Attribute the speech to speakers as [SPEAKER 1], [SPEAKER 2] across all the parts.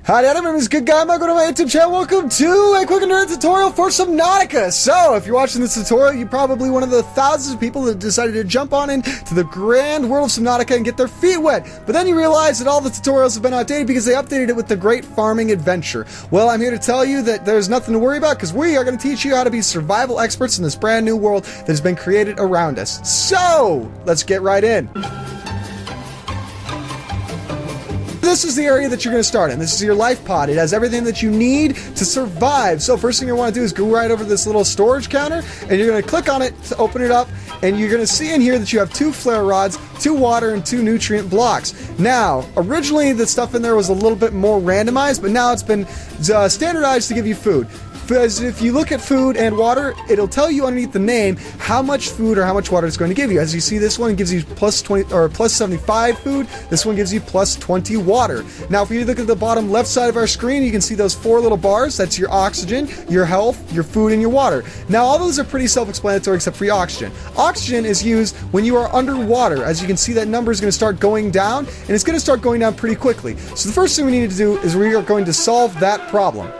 [SPEAKER 1] Howdy, my name is Good Guy. Welcome to my YouTube channel. Welcome to a quick and dirty tutorial for Subnautica. So, if you're watching this tutorial, you're probably one of the thousands of people that decided to jump on into the grand world of Subnautica and get their feet wet. But then you realize that all the tutorials have been outdated because they updated it with the Great Farming Adventure. Well, I'm here to tell you that there's nothing to worry about because we are going to teach you how to be survival experts in this brand new world that has been created around us. So, let's get right in. This is the area that you're going to start in. This is your life pod. It has everything that you need to survive. So first thing you want to do is go right over to this little storage counter, and you're going to click on it to open it up, and you're going to see in here that you have 2 flare rods, 2 water, and 2 nutrient blocks. Now, originally the stuff in there was a little bit more randomized, but now it's been standardized to give you food. Because if you look at food and water, it'll tell you underneath the name how much food or how much water it's going to give you. As you see, this one gives you plus 20 or plus 75 food. This one gives you plus 20 water. Now, if you look at the bottom left side of our screen, you can see those 4 little bars. That's your oxygen, your health, your food, and your water. Now, all those are pretty self-explanatory except for your oxygen. Oxygen is used when you are underwater. As you can see, that number is going to start going down, and it's going to start going down pretty quickly. So the first thing we need to do is we are going to solve that problem.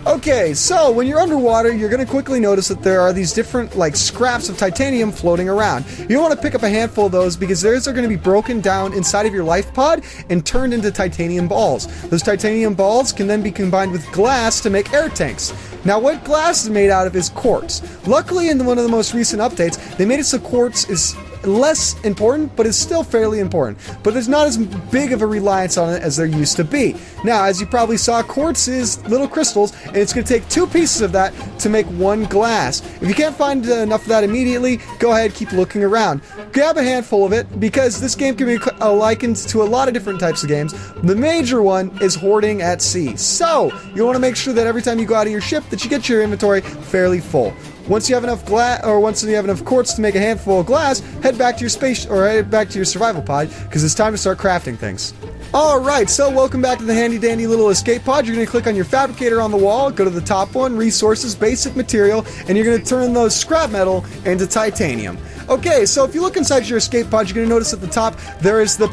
[SPEAKER 1] Okay, so when you're underwater, you're going to quickly notice that there are these different, like, scraps of titanium floating around. You don't want to pick up a handful of those because those are going to be broken down inside of your life pod and turned into titanium balls. Those titanium balls can then be combined with glass to make air tanks. Now, what glass is made out of is quartz. Luckily, in one of the most recent updates, they made it so quartz is less important, but it's still fairly important. But there's not as big of a reliance on it as there used to be. Now, as you probably saw, quartz is little crystals, and it's going to take 2 pieces of that to make 1 glass. If you can't find enough of that immediately, go ahead, keep looking around. Grab a handful of it, because this game can be likened to a lot of different types of games. The major one is hoarding at sea. So, you want to make sure that every time you go out of your ship, that you get your inventory fairly full. Once you have enough once you have enough quartz to make a handful of glass, head back to your head back to your survival pod, because it's time to start crafting things. Alright, so welcome back to the handy dandy little escape pod. You're going to click on your fabricator on the wall, go to the top one, resources, basic material, and you're going to turn those scrap metal into titanium. Okay, so if you look inside your escape pod, you're going to notice at the top there is the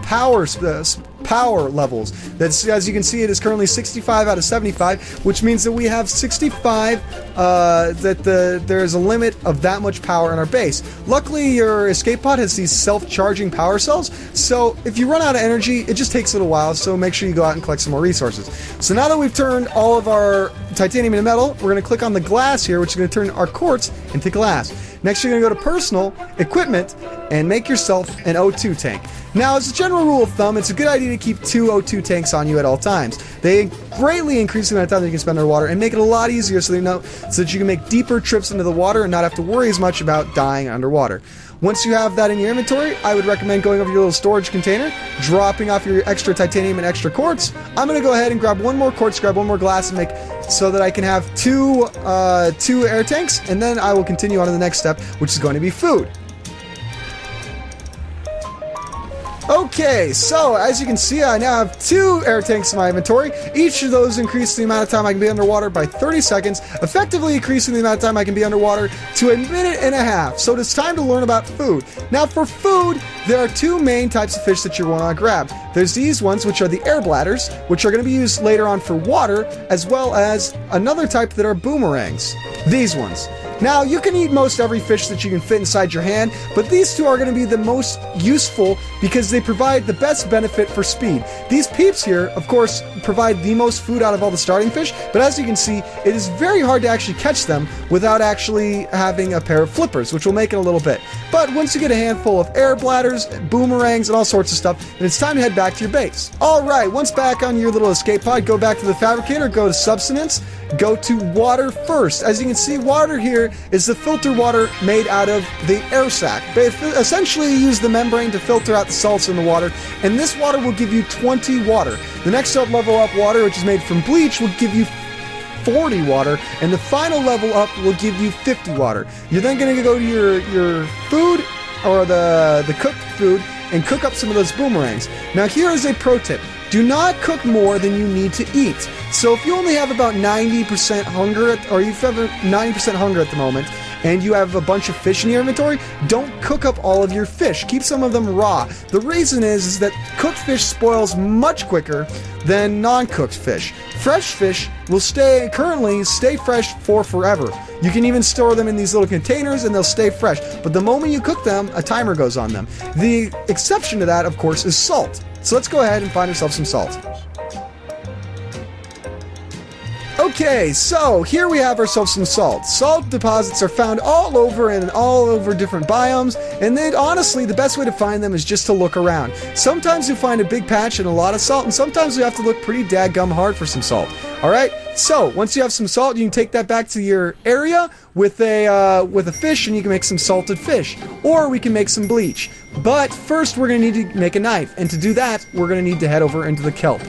[SPEAKER 1] power levels. That's, as you can see, it is currently 65 out of 75, which means that we have 65, there is a limit of that much power in our base. Luckily, your escape pod has these self-charging power cells, so if you run out of energy, it just takes a little while, so make sure you go out and collect some more resources. So now that we've turned all of our titanium into metal, we're going to click on the glass here, which is going to turn our quartz into glass. Next, you're going to go to Personal, Equipment, and make yourself an O2 tank. Now, as a general rule of thumb, it's a good idea to keep 2 O2 tanks on you at all times. They greatly increase the amount of time that you can spend underwater and make it a lot easier so that you can make deeper trips into the water and not have to worry as much about dying underwater. Once you have that in your inventory, I would recommend going over your little storage container, dropping off your extra titanium and extra quartz. I'm going to go ahead and grab 1 more quartz, grab 1 more glass, and make so that I can have 2 air tanks, and then I will continue on to the next step, which is going to be food. Okay, so as you can see, I now have 2 air tanks in my inventory. Each of those increase the amount of time I can be underwater by 30 seconds, effectively increasing the amount of time I can be underwater to 1.5 minutes. So it's time to learn about food. Now, for food, there are 2 main types of fish that you want to grab. There's these ones, which are the air bladders, which are going to be used later on for water, as well as another type that are boomerangs. These ones. Now, you can eat most every fish that you can fit inside your hand, but these 2 are going to be the most useful because they provide the best benefit for speed. These peeps here, of course, provide the most food out of all the starting fish, but as you can see, it is very hard to actually catch them without actually having a pair of flippers, which will make it a little bit. But once you get a handful of air bladders, boomerangs, and all sorts of stuff, then it's time to head back to your base. Alright, once back on your little escape pod, go back to the fabricator, go to substance, go to water first. As you can see, water here is the filter water made out of the air sac. They essentially use the membrane to filter out the salts in the water, and this water will give you 20 water. The next level up water, which is made from bleach, will give you 40 water, and the final level up will give you 50 water. You're then going to go to your food, or the cooked food, and cook up some of those boomerangs. Now, here is a pro tip. Do not cook more than you need to eat. So if you only have about 90% hunger, or you have 90% hunger at the moment, and you have a bunch of fish in your inventory, don't cook up all of your fish. Keep some of them raw. The reason is that cooked fish spoils much quicker than non-cooked fish. Fresh fish will currently stay fresh for forever. You can even store them in these little containers and they'll stay fresh. But the moment you cook them, a timer goes on them. The exception to that, of course, is salt. So let's go ahead and find ourselves some salt. Okay, so here we have ourselves some salt. Salt deposits are found all over different biomes, and then honestly, the best way to find them is just to look around. Sometimes you find a big patch and a lot of salt, and sometimes you have to look pretty dadgum hard for some salt. Alright, so once you have some salt, you can take that back to your area with a fish, and you can make some salted fish. Or we can make some bleach. But first, we're going to need to make a knife, and to do that, we're going to need to head over into the kelp.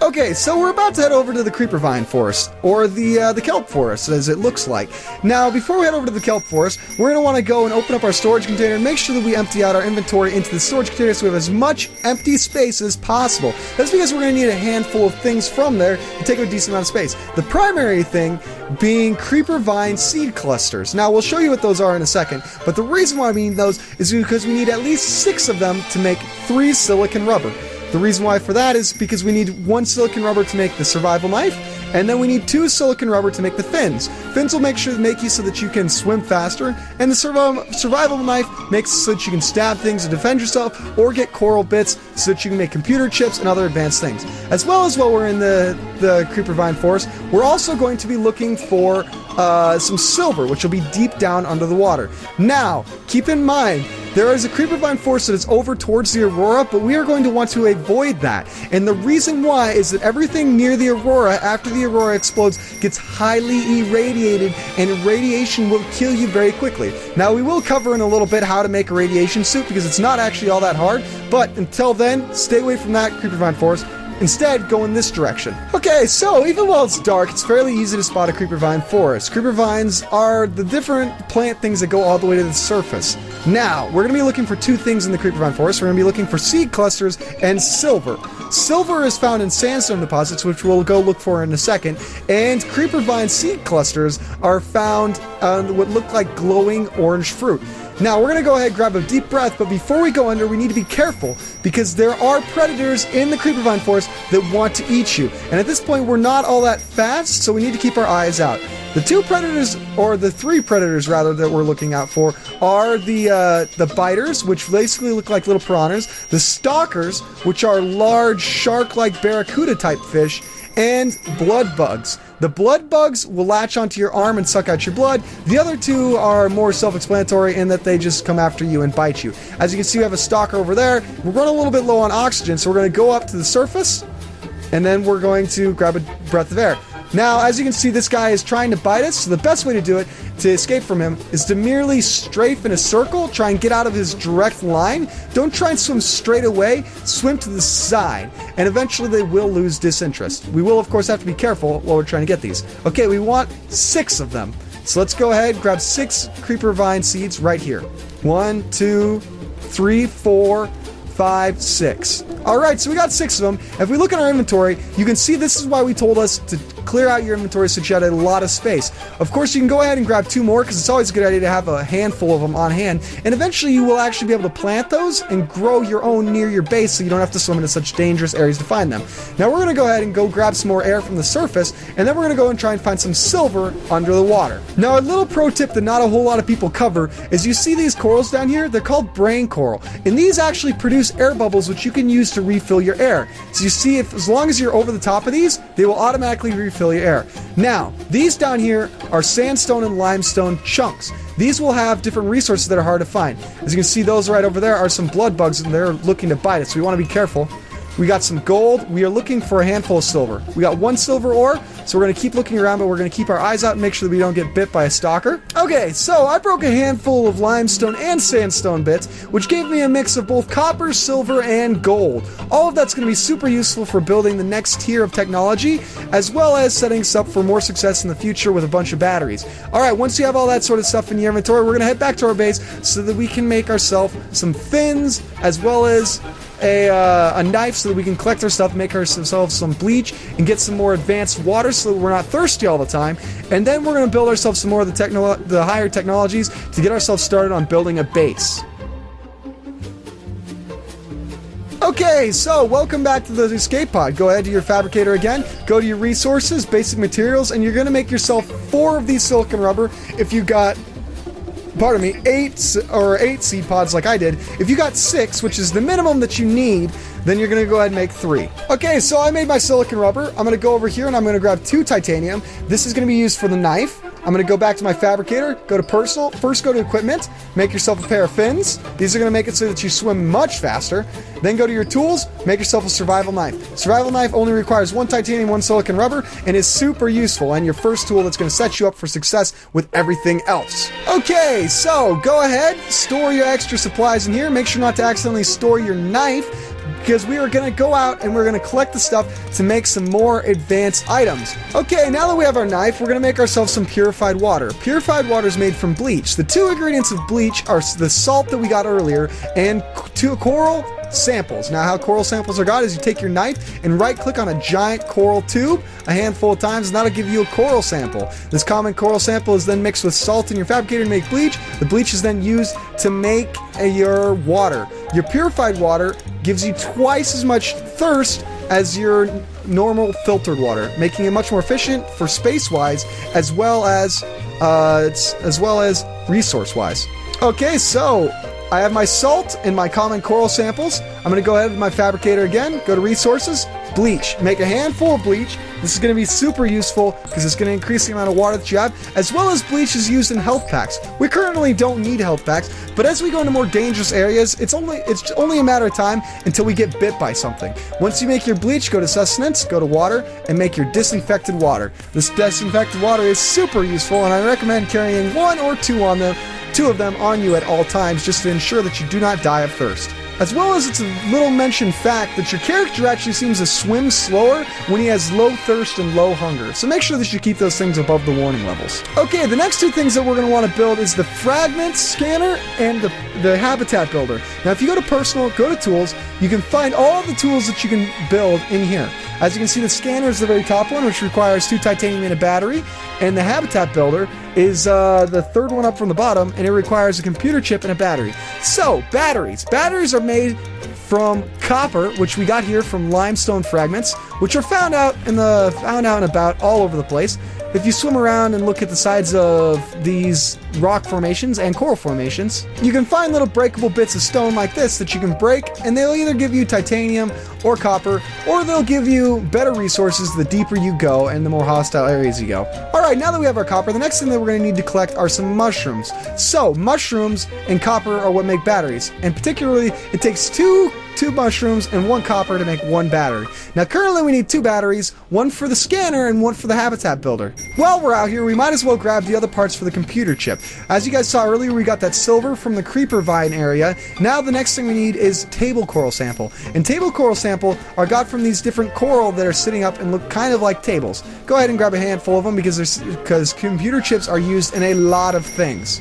[SPEAKER 1] Okay, so we're about to head over to the creeper vine forest, or the kelp forest, as it looks like. Now, before we head over to the kelp forest, we're going to want to go and open up our storage container and make sure that we empty out our inventory into the storage container so we have as much empty space as possible. That's because we're going to need a handful of things from there to take up a decent amount of space. The primary thing being creeper vine seed clusters. Now, we'll show you what those are in a second, but the reason why we need those is because we need at least 6 of them to make 3 silicon rubber. The reason why for that is because we need 1 silicon rubber to make the survival knife, and then we need 2 silicon rubber to make the fins. Fins will make you so that you can swim faster, and the survival knife makes so that you can stab things to defend yourself, or get coral bits so that you can make computer chips and other advanced things. As well as while we're in the creeper vine forest, we're also going to be looking for some silver, which will be deep down under the water. Now, keep in mind, there is a creeper vine forest that is over towards the aurora, but we are going to want to avoid that. And the reason why is that everything near the aurora, after the aurora explodes, gets highly irradiated, and radiation will kill you very quickly. Now, we will cover in a little bit how to make a radiation suit, because it's not actually all that hard, but until then, stay away from that creeper vine forest. Instead, go in this direction. Okay, so even while it's dark, it's fairly easy to spot a creeper vine forest. Creeper vines are the different plant things that go all the way to the surface. Now, we're going to be looking for 2 things in the creeper vine forest. We're going to be looking for seed clusters and silver. Silver is found in sandstone deposits, which we'll go look for in a second, and creeper vine seed clusters are found on what look like glowing orange fruit. Now, we're going to go ahead and grab a deep breath, but before we go under, we need to be careful, because there are predators in the creeper vine forest that want to eat you. And at this point, we're not all that fast, so we need to keep our eyes out. The 2 predators, or the 3 predators rather, that we're looking out for are the biters, which basically look like little piranhas, the stalkers, which are large shark-like barracuda-type fish, and blood bugs. The blood bugs will latch onto your arm and suck out your blood. The other 2 are more self-explanatory in that they just come after you and bite you. As you can see, we have a stalker over there. We're running a little bit low on oxygen, so we're going to go up to the surface, and then we're going to grab a breath of air. Now, as you can see, this guy is trying to bite us, so the best way to do it, to escape from him, is to merely strafe in a circle, try and get out of his direct line. Don't try and swim straight away, swim to the side, and eventually they will lose disinterest. We will, of course, have to be careful while we're trying to get these. Okay, we want 6 of them. So let's go ahead and grab 6 creeper vine seeds right here. 1, 2, 3, 4, 5, 6. Alright, so we got 6 of them. If we look at our inventory, you can see this is why we told us to clear out your inventory so that you had a lot of space. Of course, you can go ahead and grab 2 more, because it's always a good idea to have a handful of them on hand, and eventually you will actually be able to plant those and grow your own near your base so you don't have to swim into such dangerous areas to find them. Now we're going to go ahead and go grab some more air from the surface, and then we're going to go and try and find some silver under the water. Now, a little pro tip that not a whole lot of people cover is you see these corals down here? They're called brain coral, and these actually produce air bubbles which you can use to refill your air. So you see, if as long as you're over the top of these, they will automatically refill your air. Now, these down here are sandstone and limestone chunks. These will have different resources that are hard to find. As you can see, those right over there are some blood bugs, and they're looking to bite us, so we want to be careful. We got some gold. We are looking for a handful of silver. We got 1 silver ore, so we're going to keep looking around, but we're going to keep our eyes out and make sure that we don't get bit by a stalker. Okay, so I broke a handful of limestone and sandstone bits, which gave me a mix of both copper, silver, and gold. All of that's going to be super useful for building the next tier of technology, as well as setting us up for more success in the future with a bunch of batteries. Alright, once you have all that sort of stuff in your inventory, we're going to head back to our base so that we can make ourselves some fins, as well as a knife so that we can collect our stuff, make ourselves some bleach, and get some more advanced water so that we're not thirsty all the time. And then we're going to build ourselves some more of the higher technologies to get ourselves started on building a base. Okay, so welcome back to the escape pod. Go ahead to your fabricator again, go to your resources, basic materials, and you're going to make yourself 4 of these silicon rubber. If you got, pardon me, 8 seed pods like I did. If you got 6, which is the minimum that you need, then you're going to go ahead and make 3. Okay, so I made my silicon rubber. I'm going to go over here and I'm going to grab 2 titanium. This is going to be used for the knife. I'm going to go back to my fabricator, go to personal, first go to equipment, make yourself a pair of fins. These are going to make it so that you swim much faster. Then go to your tools, make yourself a survival knife. Survival knife only requires 1 titanium, 1 silicon rubber, and is super useful, and your first tool that's going to set you up for success with everything else. Okay, so go ahead, store your extra supplies in here. Make sure not to accidentally store your knife, because we are going to go out and we're going to collect the stuff to make some more advanced items. Okay, now that we have our knife, we're going to make ourselves some purified water. Purified water is made from bleach. The 2 ingredients of bleach are the salt that we got earlier and 2 coral samples. Now, how coral samples are got is you take your knife and right-click on a giant coral tube a handful of times, and that'll give you a coral sample. This common coral sample is then mixed with salt in your fabricator to make bleach. The bleach is then used to make your water. Your purified water gives you twice as much thirst as your normal filtered water, making it much more efficient for space-wise as well as resource-wise. Okay, so I have my salt and my common coral samples. I'm going to go ahead with my fabricator again, go to resources, bleach. Make a handful of bleach. This is going to be super useful because it's going to increase the amount of water that you have, as well as bleach is used in health packs. We currently don't need health packs, but as we go into more dangerous areas, it's only a matter of time until we get bit by something. Once you make your bleach, go to sustenance, go to water, and make your disinfected water. This disinfected water is super useful, and I recommend carrying 1 or 2 of them on you at all times, just to ensure that you do not die of thirst. As well as it's a little mentioned fact that your character actually seems to swim slower when he has low thirst and low hunger. So make sure that you keep those things above the warning levels. Okay, the next 2 things that we're going to want to build is the fragment scanner and the habitat builder. Now, if you go to personal, go to tools, you can find all the tools that you can build in here. As you can see, the scanner is the very top one, which requires 2 titanium and a battery, and the habitat builder is the 3rd one up from the bottom, and it requires a computer chip and a battery. So, batteries. Batteries are made from copper, which we got here from limestone fragments, which are found out and about all over the place. If you swim around and look at the sides of these rock formations and coral formations, you can find little breakable bits of stone like this that you can break, and they'll either give you titanium or copper, or they'll give you better resources the deeper you go and the more hostile areas you go. Alright, now that we have our copper, the next thing that we're going to need to collect are some mushrooms. So, mushrooms and copper are what make batteries, and particularly it takes 2 mushrooms and 1 copper to make 1 battery. Now currently we need 2 batteries, 1 for the scanner and 1 for the habitat builder. While we're out here, we might as well grab the other parts for the computer chip. As you guys saw earlier, we got that silver from the creeper vine area. Now the next thing we need is table coral sample. And table coral sample are got from these different coral that are sitting up and look kind of like tables. Go ahead and grab a handful of them because computer chips are used in a lot of things.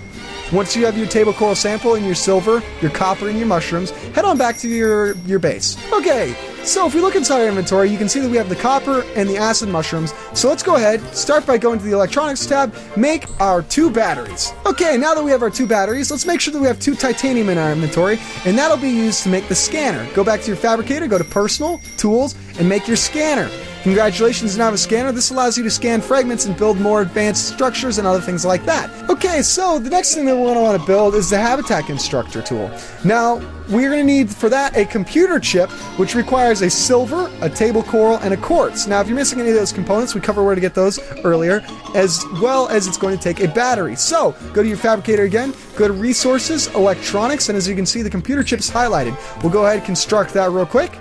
[SPEAKER 1] Once you have your table coral sample and your silver, your copper, and your mushrooms, head on back to your base. Okay, so if we look inside our inventory, you can see that we have the copper and the acid mushrooms. So let's go ahead, start by going to the electronics tab, make our 2 batteries. Okay, now that we have our 2 batteries, let's make sure that we have 2 titanium in our inventory, and that'll be used to make the scanner. Go back to your fabricator, go to personal, tools, and make your scanner. Congratulations, you now have a scanner. This allows you to scan fragments and build more advanced structures and other things like that. Okay, so the next thing that we're going to want to build is the habitat constructor tool. Now, we're going to need for that a computer chip, which requires a silver, a table coral, and a quartz. Now, if you're missing any of those components, we covered where to get those earlier, as well as it's going to take a battery. So, go to your fabricator again, go to resources, electronics, and as you can see, the computer chip's highlighted. We'll go ahead and construct that real quick.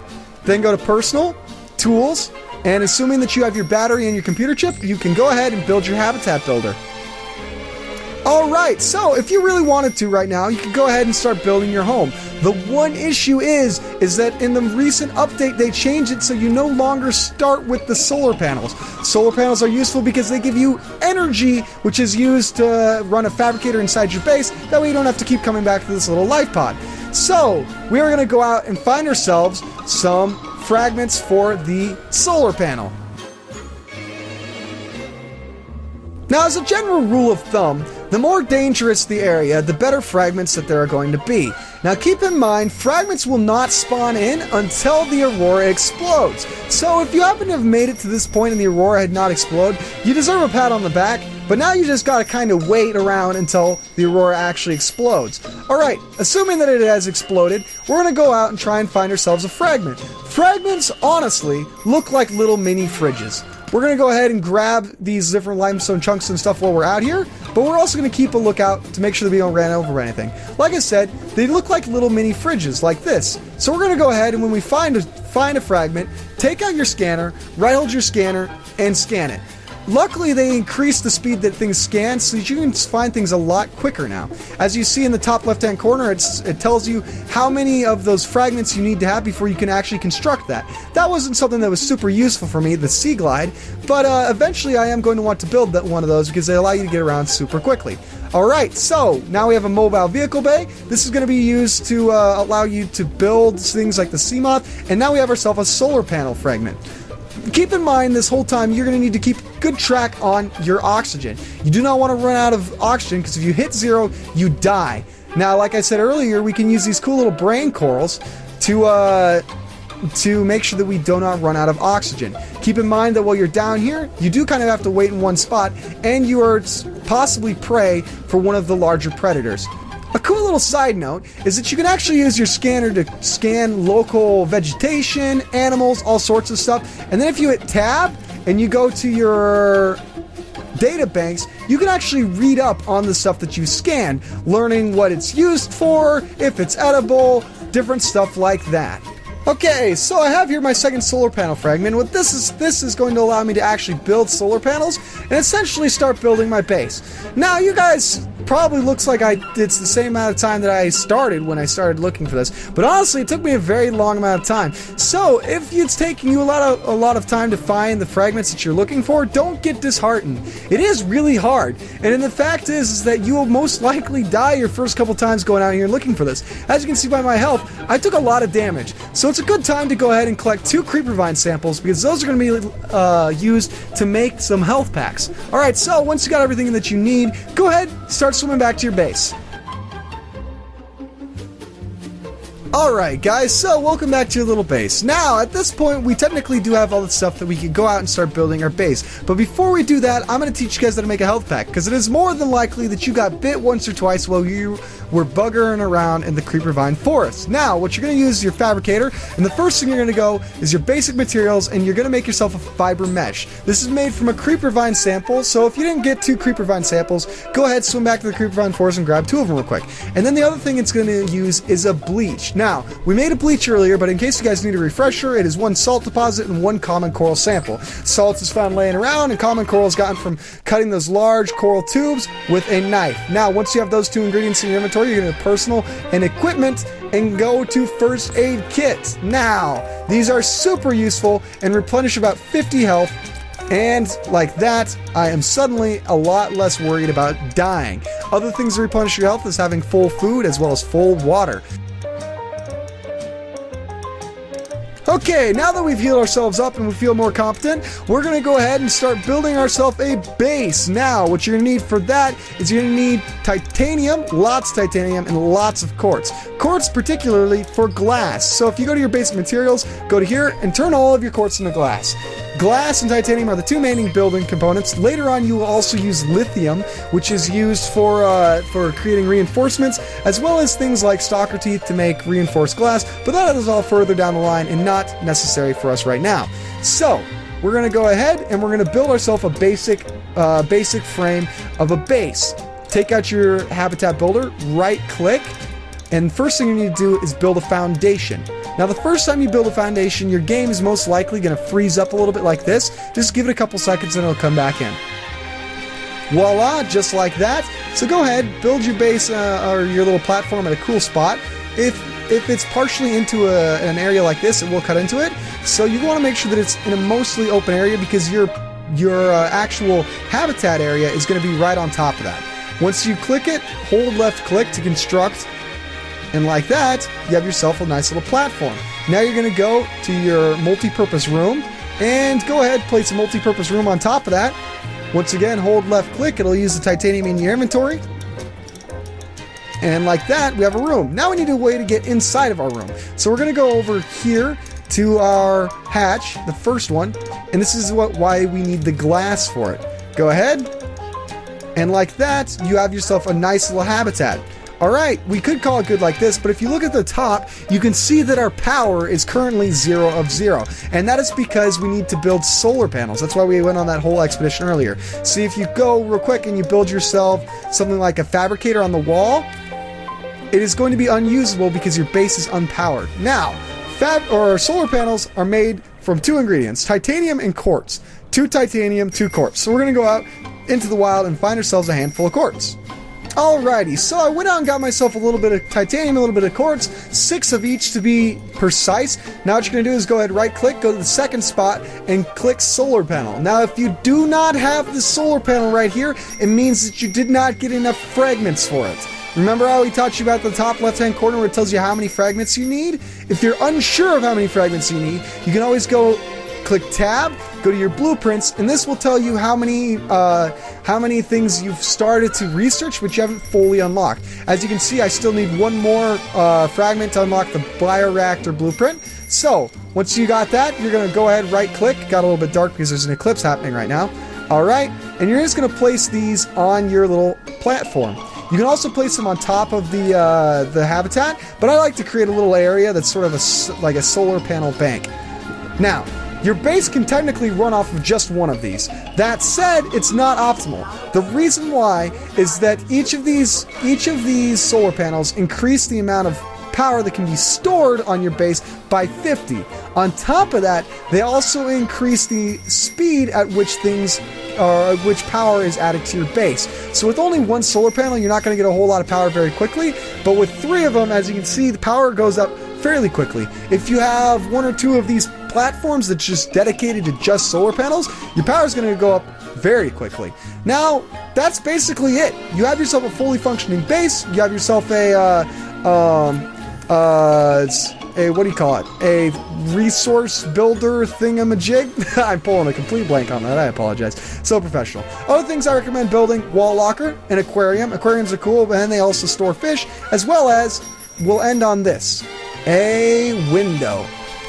[SPEAKER 1] Then go to personal, tools, and assuming that you have your battery and your computer chip, you can go ahead and build your habitat builder. Alright, so if you really wanted to right now, you can go ahead and start building your home. The one issue is that in the recent update, they changed it so you no longer start with the solar panels. Solar panels are useful because they give you energy, which is used to run a fabricator inside your base. That way you don't have to keep coming back to this little life pod. So we are going to go out and find ourselves some fragments for the solar panel. Now, as a general rule of thumb, the more dangerous the area, the better fragments that there are going to be. Now keep in mind, fragments will not spawn in until the aurora explodes. So if you happen to have made it to this point and the aurora had not exploded, you deserve a pat on the back, but now you just gotta kind of wait around until the aurora actually explodes. Alright, assuming that it has exploded, we're gonna go out and try and find ourselves a fragment. Fragments, honestly, look like little mini fridges. We're going to go ahead and grab these different limestone chunks and stuff while we're out here, but we're also going to keep a lookout to make sure that we don't run over anything. Like I said, they look like little mini fridges like this. So we're going to go ahead and when we find a fragment, take out your scanner, right-hold your scanner, and scan it. Luckily, they increased the speed that things scan so that you can find things a lot quicker now. As you see in the top left-hand corner, it tells you how many of those fragments you need to have before you can actually construct that. That wasn't something that was super useful for me, the Sea Glide, but eventually I am going to want to build one of those because they allow you to get around super quickly. Alright, so now we have a mobile vehicle bay. This is going to be used to allow you to build things like the sea moth, and now we have ourselves a solar panel fragment. Keep in mind this whole time you're going to need to keep good track on your oxygen. You do not want to run out of oxygen because if you hit 0, you die. Now, like I said earlier, we can use these cool little brain corals to make sure that we do not run out of oxygen. Keep in mind that while you're down here, you do kind of have to wait in one spot, and you are possibly prey for one of the larger predators. A cool little side note is that you can actually use your scanner to scan local vegetation, animals, all sorts of stuff, and then if you hit tab and you go to your data banks, you can actually read up on the stuff that you scanned, learning what it's used for, if it's edible, different stuff like that. Okay, so I have here my second solar panel fragment. What this is going to allow me to actually build solar panels and essentially start building my base. Now, you guys probably looks like it's the same amount of time that I started when I started looking for this, but honestly, it took me a very long amount of time. So, if it's taking you a lot of time to find the fragments that you're looking for, don't get disheartened. It is really hard, and the fact is that you will most likely die your first couple times going out here looking for this. As you can see by my health, I took a lot of damage, so it's a good time to go ahead and collect 2 creeper vine samples because those are going to be used to make some health packs. Alright, so once you got everything that you need, go ahead, start swimming back to your base. Alright guys, so welcome back to your little base. Now, at this point, we technically do have all the stuff that we can go out and start building our base. But before we do that, I'm going to teach you guys how to make a health pack, because it is more than likely that you got bit once or twice while you were buggering around in the creeper vine forest. Now, what you're going to use is your fabricator, and the first thing you're going to go is your basic materials, and you're going to make yourself a fiber mesh. This is made from a creeper vine sample, so if you didn't get 2 creeper vine samples, go ahead, swim back to the creeper vine forest and grab 2 of them real quick. And then the other thing it's going to use is a bleach. Now, we made a bleach earlier, but in case you guys need a refresher, it is 1 salt deposit and 1 common coral sample. Salt is found laying around, and common coral is gotten from cutting those large coral tubes with a knife. Now, once you have those 2 ingredients in your inventory, you're going to personal and equipment and go to first aid kit. Now, these are super useful and replenish about 50 health. And like that, I am suddenly a lot less worried about dying. Other things that replenish your health is having full food as well as full water. Okay, now that we've healed ourselves up and we feel more competent, we're going to go ahead and start building ourselves a base. Now, what you're going to need for that is you're going to need titanium, lots of titanium, and lots of quartz. Quartz particularly for glass. So if you go to your basic materials, go to here and turn all of your quartz into glass. Glass and titanium are the 2 main building components. Later on, you will also use lithium, which is used for creating reinforcements, as well as things like stalker teeth to make reinforced glass, but that is all further down the line and not necessary for us right now. So, we're going to go ahead and we're going to build ourselves a basic frame of a base. Take out your habitat builder, right-click, and first thing you need to do is build a foundation. Now, the first time you build a foundation, your game is most likely going to freeze up a little bit like this. Just give it a couple seconds and it'll come back in. Voila, just like that. So go ahead, build your base or your little platform at a cool spot. If it's partially into an area like this, it will cut into it. So you want to make sure that it's in a mostly open area because your actual habitat area is going to be right on top of that. Once you click it, hold left click to construct And like that, you have yourself a nice little platform. Now you're going to go to your multi-purpose room and go ahead, place a multi-purpose room on top of that. Once again, hold left click, it'll use the titanium in your inventory. And like that, we have a room. Now we need a way to get inside of our room. So we're going to go over here to our hatch, the first one, and this is why we need the glass for it. Go ahead, and like that, you have yourself a nice little habitat. Alright, we could call it good like this, but if you look at the top, you can see that our power is currently 0 of 0. And that is because we need to build solar panels. That's why we went on that whole expedition earlier. See, if you go real quick and you build yourself something like a fabricator on the wall, it is going to be unusable because your base is unpowered. Now, solar panels are made from 2 ingredients, titanium and quartz. 2 titanium, 2 quartz. So we're going to go out into the wild and find ourselves a handful of quartz. Alrighty, so I went out and got myself a little bit of titanium, a little bit of quartz, 6 of each to be precise. Now what you're going to do is go ahead, right click, go to the second spot, and click solar panel. Now if you do not have the solar panel right here, it means that you did not get enough fragments for it. Remember how we taught you about the top left-hand corner where it tells you how many fragments you need? If you're unsure of how many fragments you need, you can always go click tab, go to your blueprints, and this will tell you how many things you've started to research but you haven't fully unlocked. As you can see, I still need 1 more fragment to unlock the bioreactor blueprint. So once you got that, you're going to go ahead, right click. Got a little bit dark because there's an eclipse happening right now. Alright, and you're just going to place these on your little platform. You can also place them on top of the habitat, but I like to create a little area that's sort of like a solar panel bank. Now, your base can technically run off of just 1 of these. That said, it's not optimal. The reason why is that each of these solar panels increase the amount of power that can be stored on your base by 50. On top of that, they also increase the speed at which which power is added to your base. So with only 1 solar panel, you're not going to get a whole lot of power very quickly, but with 3 of them, as you can see, the power goes up fairly quickly. If you have 1 or 2 of these platforms that's just dedicated to just solar panels, your power is going to go up very quickly. Now, that's basically it. You have yourself a fully functioning base. You have yourself a what do you call it? A resource builder thingamajig? I'm pulling a complete blank on that. I apologize. So professional. Other things I recommend building: wall locker, an aquarium. Aquariums are cool, and they also store fish, as well as, we'll end on this, a window.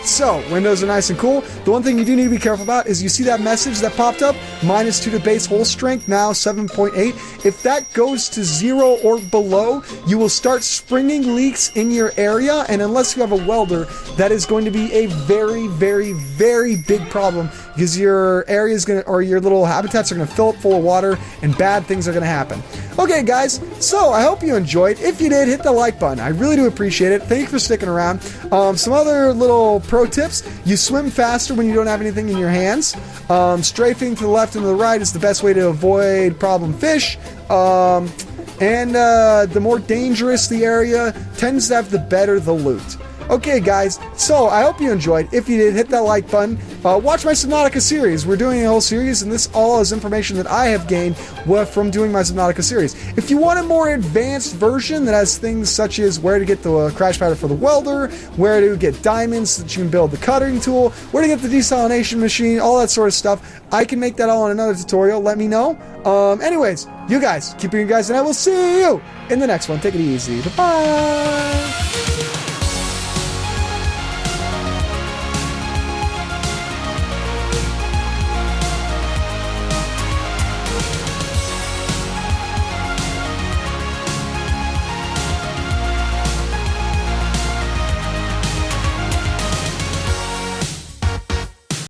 [SPEAKER 1] So, windows are nice and cool. The one thing you do need to be careful about is you see that message that popped up? -2 to base hull strength, now 7.8. If that goes to 0 or below, you will start springing leaks in your area, and unless you have a welder, that is going to be a very, very, very big problem, because your area is going to, or your little habitats are going to fill up full of water, and bad things are going to happen. Okay, guys, so I hope you enjoyed. If you did, hit the like button. I really do appreciate it. Thank you for sticking around. Some other little pro tips: you swim faster when you don't have anything in your hands. Strafing to the left and to the right is the best way to avoid problem fish. The more dangerous the area tends to have, the better the loot. Okay, guys, so I hope you enjoyed. If you did, hit that like button. Watch my Subnautica series. We're doing a whole series, and this all is information that I have gained from doing my Subnautica series. If you want a more advanced version that has things such as where to get the crash powder for the welder, where to get diamonds so that you can build the cutting tool, where to get the desalination machine, all that sort of stuff, I can make that all in another tutorial. Let me know. Anyways, you guys, keep being you guys, and I will see you in the next one. Take it easy. Bye-bye.